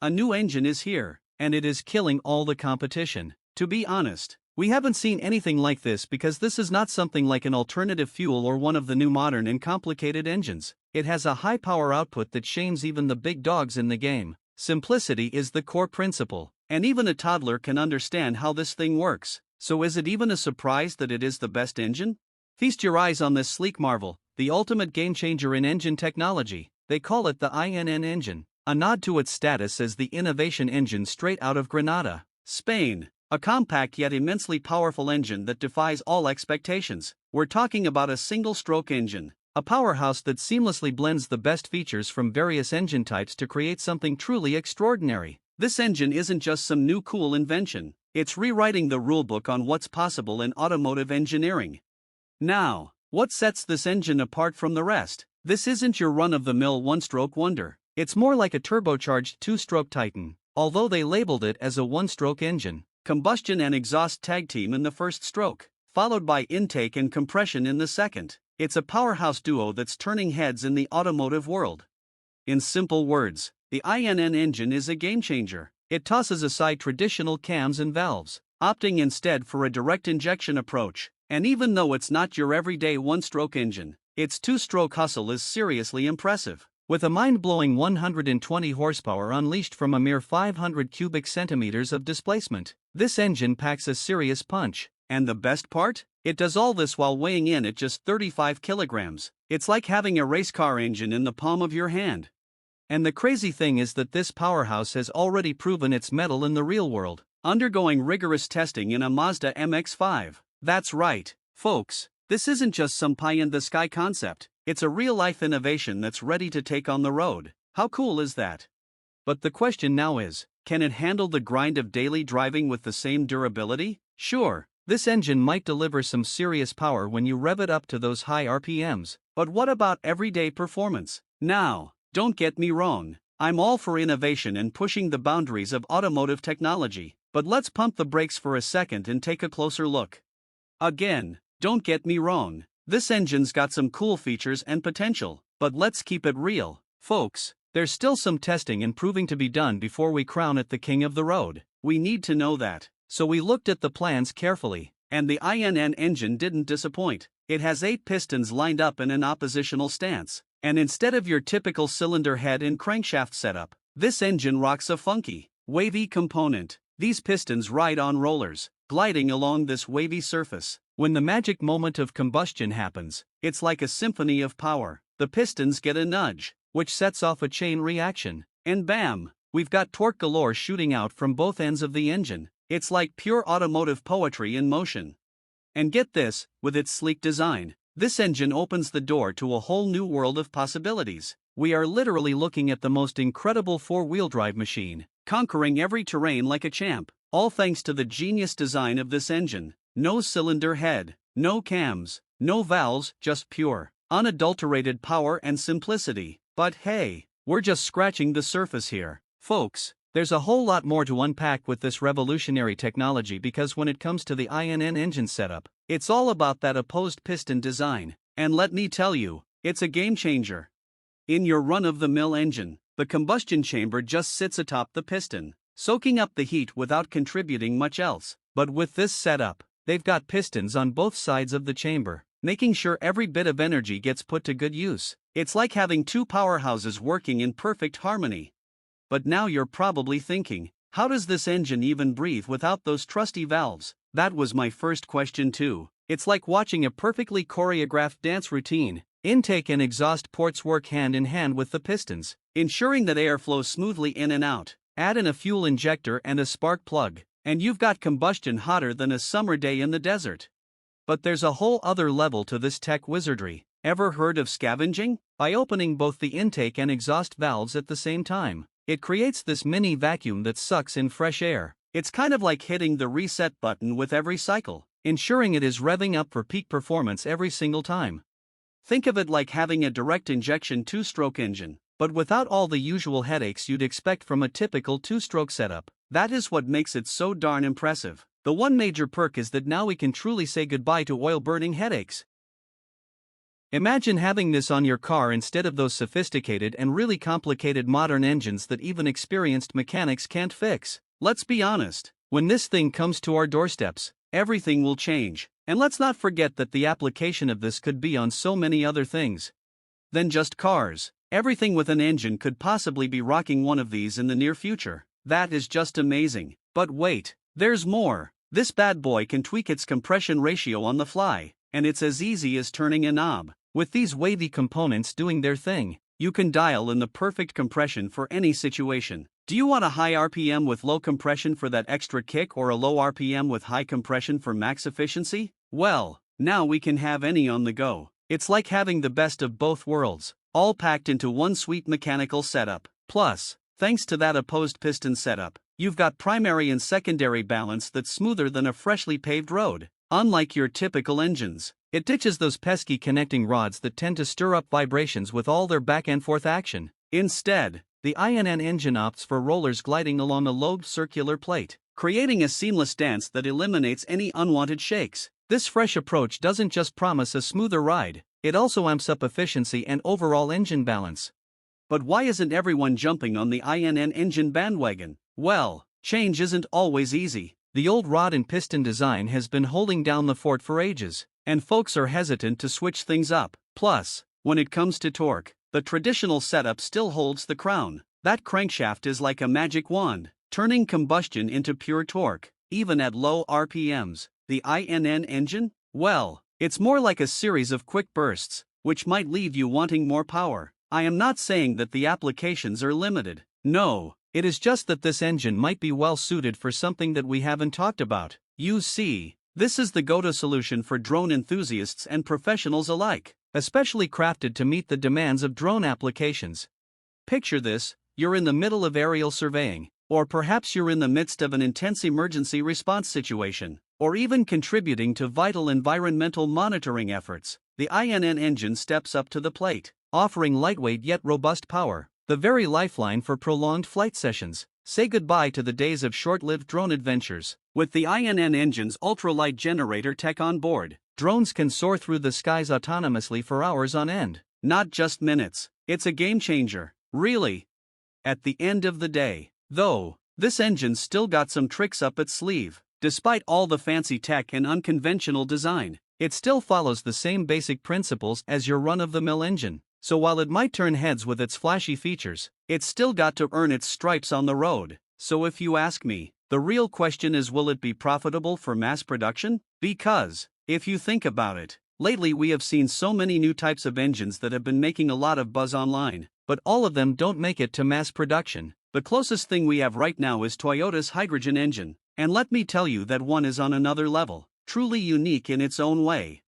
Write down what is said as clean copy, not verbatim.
a new engine is here, and it is killing all the competition. To be honest, we haven't seen anything like this because this is not something like an alternative fuel or one of the new modern and complicated engines. It has a high power output that shames even the big dogs in the game. Simplicity is the core principle, and even a toddler can understand how this thing works. So is it even a surprise that it is the best engine? Feast your eyes on this sleek marvel, the ultimate game changer in engine technology. They call it the INN engine, a nod to its status as the innovation engine straight out of Granada, Spain. A compact yet immensely powerful engine that defies all expectations. We're talking about a single-stroke engine, a powerhouse that seamlessly blends the best features from various engine types to create something truly extraordinary. This engine isn't just some new cool invention, it's rewriting the rulebook on what's possible in automotive engineering. Now, what sets this engine apart from the rest? This isn't your run-of-the-mill one-stroke wonder. It's more like a turbocharged two-stroke titan, although they labeled it as a one-stroke engine. Combustion and exhaust tag team in the first stroke, followed by intake and compression in the second. It's a powerhouse duo that's turning heads in the automotive world. In simple words, the INN engine is a game changer. It tosses aside traditional cams and valves, opting instead for a direct injection approach. And even though it's not your everyday one-stroke engine, its two-stroke hustle is seriously impressive. With a mind-blowing 120 horsepower unleashed from a mere 500 cubic centimeters of displacement, this engine packs a serious punch. And the best part? It does all this while weighing in at just 35 kilograms. It's like having a race car engine in the palm of your hand. And the crazy thing is that this powerhouse has already proven its mettle in the real world, undergoing rigorous testing in a Mazda MX-5. That's right, folks, this isn't just some pie-in-the-sky concept. It's a real-life innovation that's ready to take on the road. How cool is that? But the question now is, can it handle the grind of daily driving with the same durability? Sure, this engine might deliver some serious power when you rev it up to those high RPMs, but what about everyday performance? Now, don't get me wrong, I'm all for innovation and pushing the boundaries of automotive technology, but let's pump the brakes for a second and take a closer look. Again, don't get me wrong. This engine's got some cool features and potential, but let's keep it real, folks. There's still some testing and proving to be done before we crown it the king of the road. We need to know that. So we looked at the plans carefully, and the INN engine didn't disappoint. It has 8 pistons lined up in an oppositional stance, and instead of your typical cylinder head and crankshaft setup, this engine rocks a funky, wavy component. These pistons ride on rollers, gliding along this wavy surface. When the magic moment of combustion happens, it's like a symphony of power. The pistons get a nudge, which sets off a chain reaction, and bam, we've got torque galore shooting out from both ends of the engine. It's like pure automotive poetry in motion. And get this, with its sleek design, this engine opens the door to a whole new world of possibilities. We are literally looking at the most incredible four-wheel drive machine, conquering every terrain like a champ, all thanks to the genius design of this engine. No cylinder head, no cams, no valves, just pure, unadulterated power and simplicity. But hey, we're just scratching the surface here, folks. There's a whole lot more to unpack with this revolutionary technology because when it comes to the INN engine setup, it's all about that opposed piston design. And let me tell you, it's a game changer. In your run-of-the-mill engine, the combustion chamber just sits atop the piston, soaking up the heat without contributing much else. But with this setup, they've got pistons on both sides of the chamber, making sure every bit of energy gets put to good use. It's like having two powerhouses working in perfect harmony. But now you're probably thinking, how does this engine even breathe without those trusty valves? That was my first question too. It's like watching a perfectly choreographed dance routine. Intake and exhaust ports work hand in hand with the pistons, ensuring that air flows smoothly in and out. Add in a fuel injector and a spark plug, and you've got combustion hotter than a summer day in the desert. But there's a whole other level to this tech wizardry. Ever heard of scavenging? By opening both the intake and exhaust valves at the same time, it creates this mini vacuum that sucks in fresh air. It's kind of like hitting the reset button with every cycle, ensuring it is revving up for peak performance every single time. Think of it like having a direct injection two-stroke engine, but without all the usual headaches you'd expect from a typical two-stroke setup. That is what makes it so darn impressive. The one major perk is that now we can truly say goodbye to oil-burning headaches. Imagine having this on your car instead of those sophisticated and really complicated modern engines that even experienced mechanics can't fix. Let's be honest, when this thing comes to our doorsteps, everything will change. And let's not forget that the application of this could be on so many other things than just cars. Everything with an engine could possibly be rocking one of these in the near future. That is just amazing. But wait, there's more. This bad boy can tweak its compression ratio on the fly, and it's as easy as turning a knob. With these wavy components doing their thing, you can dial in the perfect compression for any situation. Do you want a high RPM with low compression for that extra kick, or a low RPM with high compression for max efficiency? Well, now we can have any on the go. It's like having the best of both worlds, all packed into one sweet mechanical setup. Plus, thanks to that opposed piston setup, you've got primary and secondary balance that's smoother than a freshly paved road. Unlike your typical engines, it ditches those pesky connecting rods that tend to stir up vibrations with all their back and forth action. Instead, the INN engine opts for rollers gliding along a low circular plate, creating a seamless dance that eliminates any unwanted shakes. This fresh approach doesn't just promise a smoother ride, it also amps up efficiency and overall engine balance. But why isn't everyone jumping on the INN engine bandwagon? Well, change isn't always easy. The old rod and piston design has been holding down the fort for ages, and folks are hesitant to switch things up. Plus, when it comes to torque, the traditional setup still holds the crown. That crankshaft is like a magic wand, turning combustion into pure torque, even at low RPMs. The INN engine? Well, it's more like a series of quick bursts, which might leave you wanting more power. I am not saying that the applications are limited. No, it is just that this engine might be well suited for something that we haven't talked about. You see, this is the go-to solution for drone enthusiasts and professionals alike, especially crafted to meet the demands of drone applications. Picture this: you're in the middle of aerial surveying, or perhaps you're in the midst of an intense emergency response situation, or even contributing to vital environmental monitoring efforts. The INN engine steps up to the plate, offering lightweight yet robust power, the very lifeline for prolonged flight sessions. Say goodbye to the days of short-lived drone adventures. With the INN engine's ultralight generator tech on board, drones can soar through the skies autonomously for hours on end, not just minutes. It's a game changer, really. At the end of the day, though, this engine's still got some tricks up its sleeve. Despite all the fancy tech and unconventional design, it still follows the same basic principles as your run-of-the-mill engine. So while it might turn heads with its flashy features, it's still got to earn its stripes on the road. So if you ask me, the real question is, will it be profitable for mass production? Because, if you think about it, lately we have seen so many new types of engines that have been making a lot of buzz online, but all of them don't make it to mass production. The closest thing we have right now is Toyota's hydrogen engine, and let me tell you that one is on another level, truly unique in its own way.